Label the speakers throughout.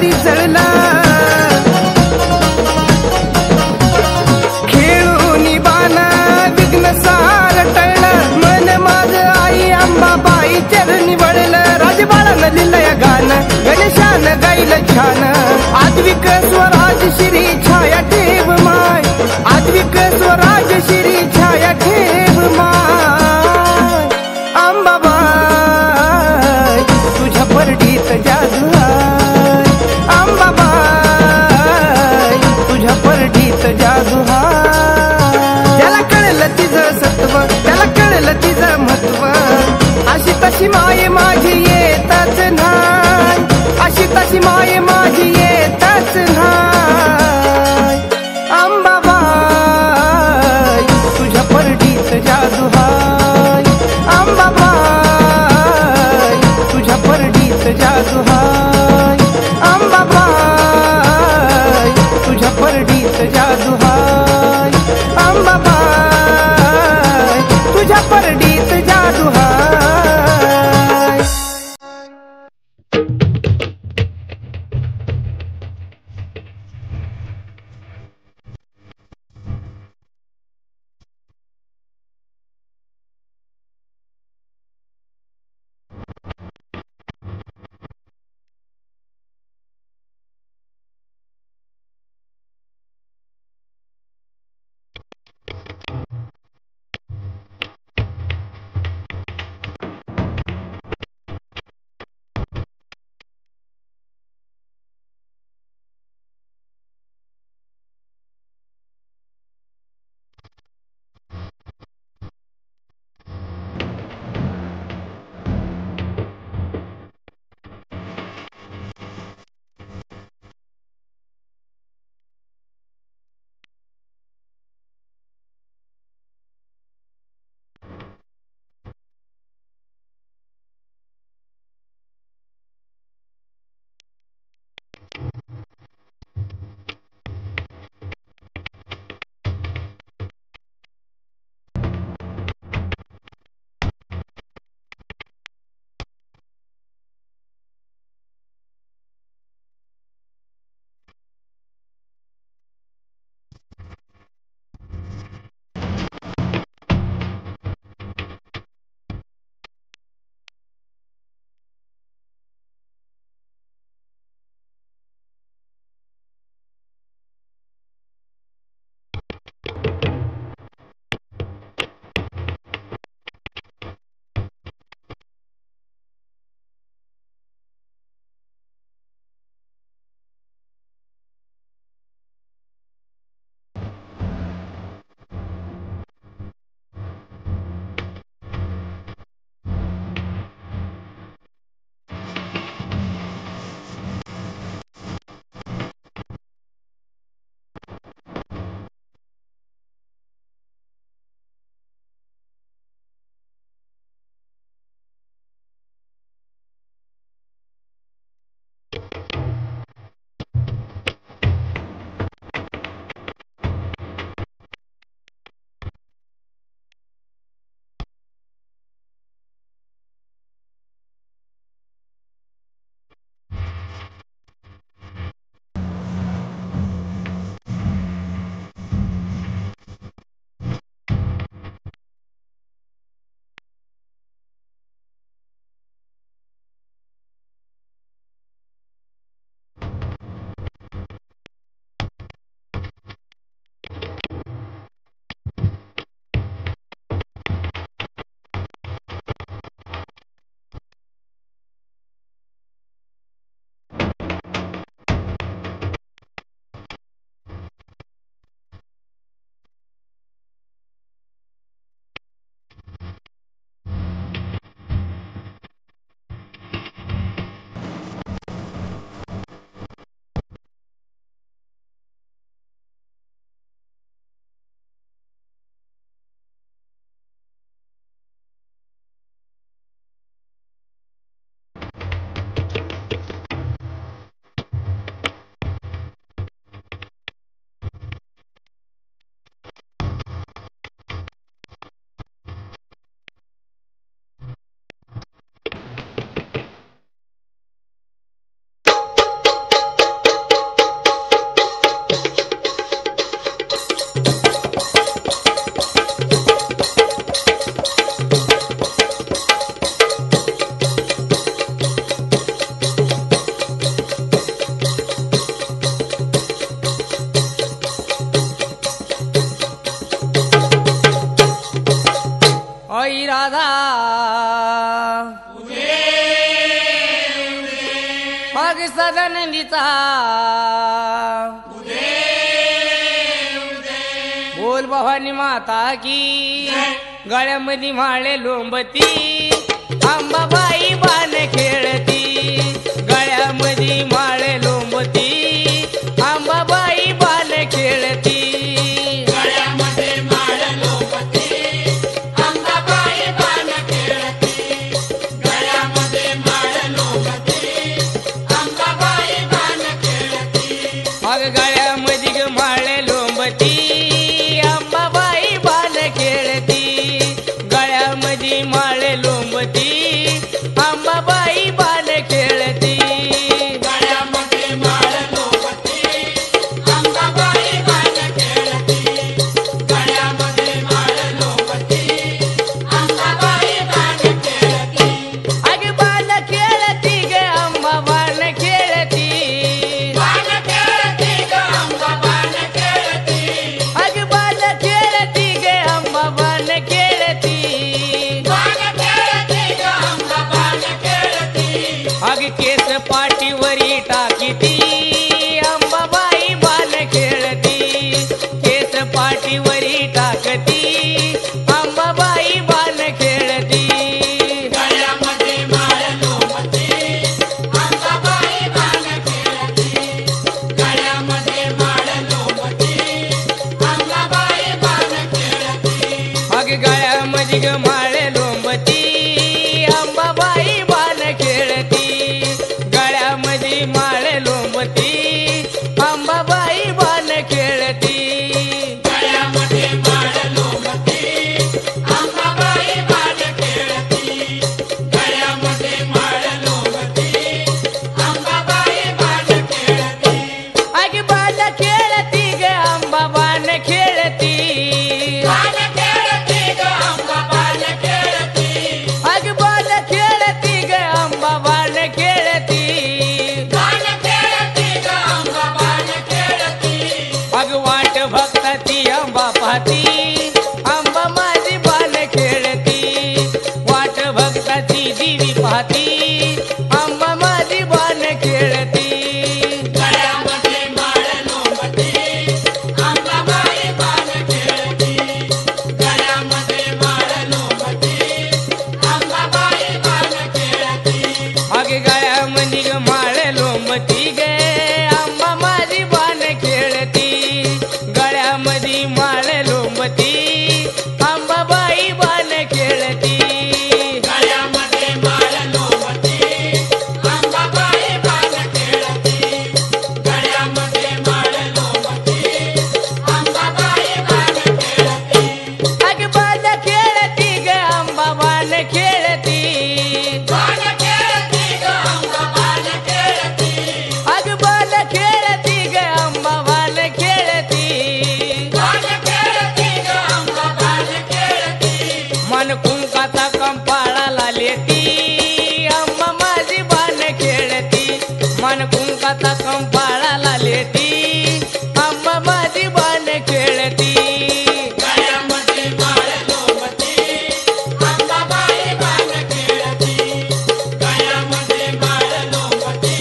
Speaker 1: तरी जळला खेळून बाण विघ्न सार टळलं मन माझ आई अंबाबाई चरणी वळलं राजबाळानं लिहिलंय गाणं गणेशानं गायलं छान आद्विक स्वराज श्री छाया ठेव माय आद्विक स्वराज श्री छाया ठेव माय अंबाबाई तुझ्या परडीत जादू हाय अंबाबाई तुझ्या परडीत जादू हाय त्याला कळलं तिचं सत्व त्याला कळलं तिचं महत्व अशी तशी माये माझी येतच नाही अशी तशी माये माझी येतच नाही अंबाबाई तुझ्या परडीत जादू हाय अंबाबाई तुझ्या परडीत जादू हाय अंबाबाई तुझ्या परडीत जादू हाय अंबाबाई तुझ्या परडीत जादू हाय।
Speaker 2: राधानंदीचा बोल भवानी माता की गळ्यामध्ये माळे लोंबती अंबाबाई बाण खेळती गळ्यामध्ये माळे लोंबती अंबाबाई बाण खेळती गळ्यामध्ये माळे लोंबती अंबाबाई बाण खेळती गळ्यामध्ये माळे लोंबती अंबाबाई बाण खेळती गळ्यामध्ये माळे लोंबती अंबाबाई बाण खेळती गळ्यामध्ये माळे लोंबती अंबाबाई बाण खेळती अग बाण खेळती ग अंबा बाण खेळती केस पाठीवरी टाकीती अंबाबाई बाण खेळती केस पाठीवरी टाकती अंबाबाई बाण खेळती गळ्यामध्ये माळ लोंबती अंबाबाई बाण खेळती गळ्यामध्ये माळ लोंबती अंबाबाई बाण खेळती अग गळ्यामध्ये माळ लोंबती अंबाबाई बाण खेळती गळ्यामध्ये माळे लोंबती अंबाबाई बाण खेळती गळ्यामध्ये माळे लोंबती अंबाबाई बाण खेळती गळ्यामध्ये माळे लोंबती अंबाबाई बाण खेळती अग बाण खेळती ग अंबा बाण खेळती बाण खेळती ग अंबा बाण खेळती अग बाण खेळती ग अंबा बाण खेळती बाण खेळती ग अंबा बाण खेळती अग वाट भक्ताची अंबा पाहती अंबा माझी बाण खेळती वाट भक्ताची देवी पाहती अंबा माझी बाण खेळती गळ्यामध्ये माळ लोंबती अंबाबाई बाण खेळती गळ्यामध्ये माळ लोंबती अंबाबाई बाण खेळती अग गळ्यामध्ये माळ लोंबती गे अंबा माझी बाण खेळती गळ्यामध्ये माळ लोंबती अंबाबाई बाण खेळती गळ्यामध्ये माळ लोंबती अंबाबाई बाण खेळती गळ्यामध्ये माळ लोंबती अंबाबाई बाण खेळती अग बाण खेळती ग अंबा बाण खेळती बाण खेळती ग अंबा बाण खेळती अग बाण खेळती ग अंबा बाण खेळती बाण खेळती ग अंबा बाण खेळती मन कुंकाचा कंपाळाला लेती अंबा माझी बाण खेळती मन कुंकाचा कंपाळाला लेती अंबा माझी बाण खेळती गळ्यामध्ये माळ लोंबती अंबाबाई बाण खेळती गळ्यामध्ये माळ लोंबती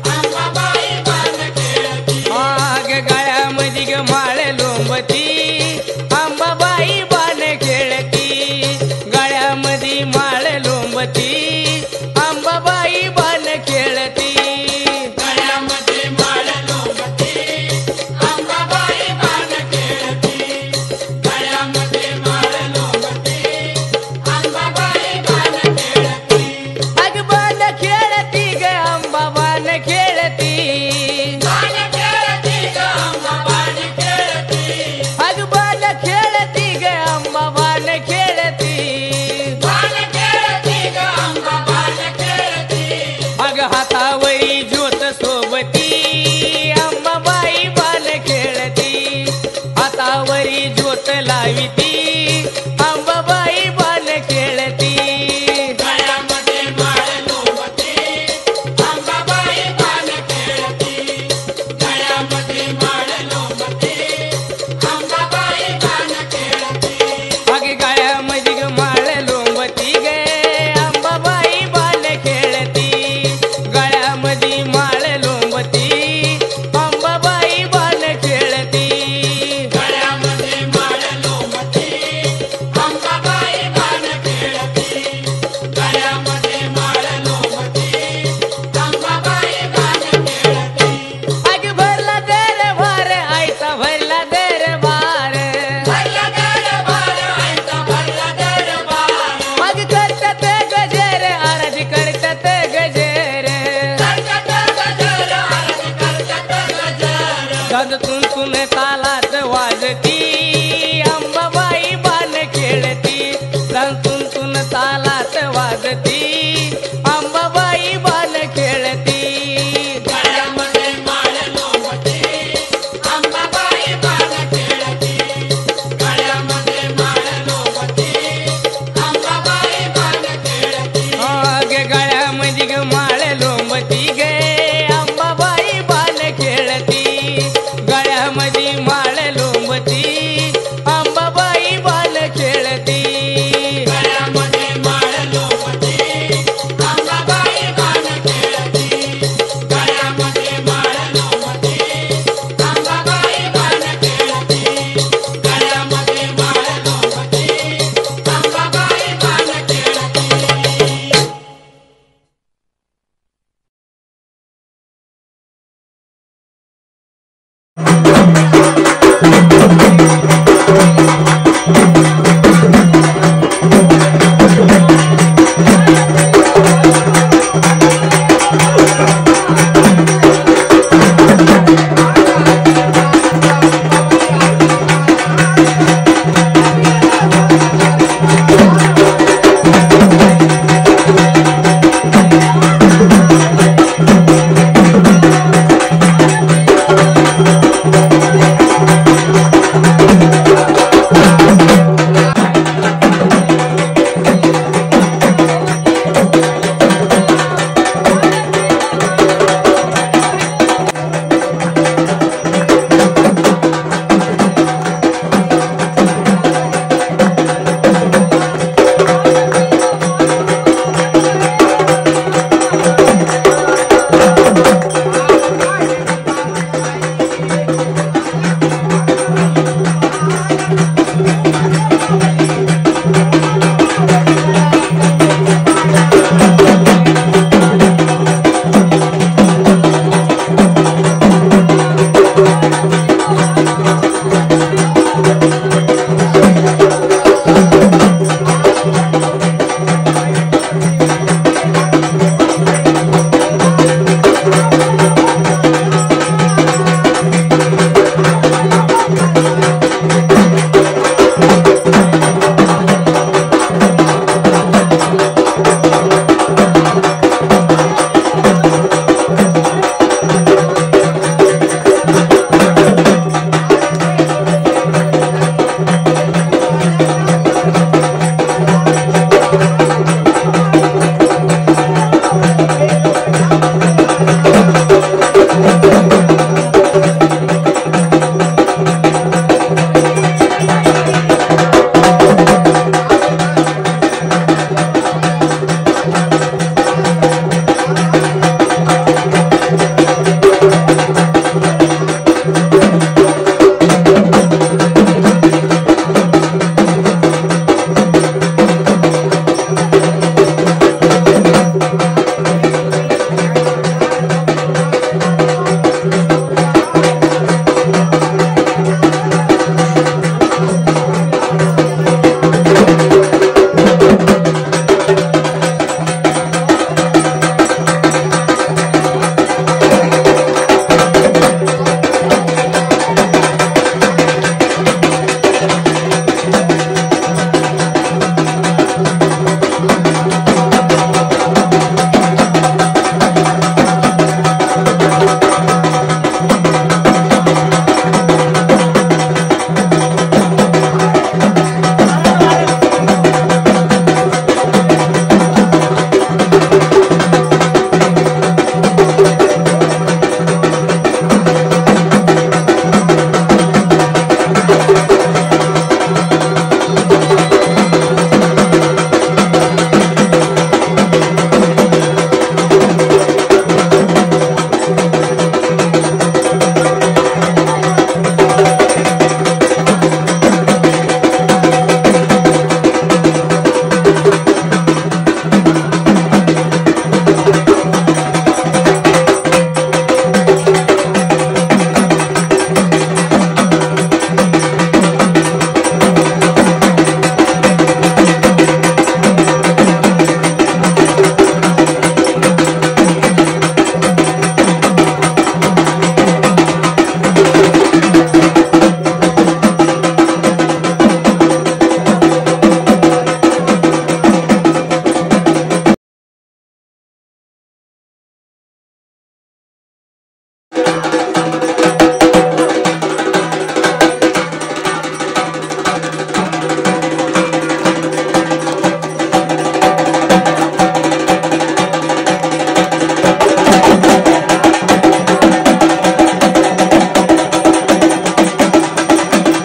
Speaker 2: अंबाबाई बाण खेळती अग गळ्यामध्ये ग माळ लोंबती अंबाबाई बाण खेळती गळ्यामध्ये माळ लोंबती अंबाबाई बाण खेळती गळ्यामध्ये माळ लोंबती अंबाबाई बाण खेळती गळ्यामध्ये माळ लोंबती अंबाबाई बाण खेळती अग बाण खेळती ग अंबा बाण खेळती बाण खेळती ग अंबा बाण खेळती अग बाण खेळती ग अंबा बाण खेळती बाण खेळती ग अंबा बाण खेळती अग हातावरी ज्योत सोबती अंबाबाई बाण खेळती हातावरी ज्योत लाविती अंबाबाई बाण खेळती गळ्यामध्ये माळ लोंबती अंबाबाई बाण खेळती गळ्यामध्ये माळ लोंबती अंबाबाई बाण खेळती अग गळ्यामध्ये ग माळ लोंबती गे अंबाबाई बाण खेळती गळ्यामध्ये माळ तालात वाजती अंबाबाई बाण खेळती तुन तालात वाजती अंबाबाई बाण खेळती
Speaker 3: गळ्यामध्ये माळ लोंबती अंबाबाई बाण खेळती गळ्यामध्ये माळ लोंबती अंबाबाई बाण खेळती
Speaker 2: गे गळ्यामध्ये ग माळ लोंबती गे अंबाबाई बाण खेळती गळ्यामध्ये माळ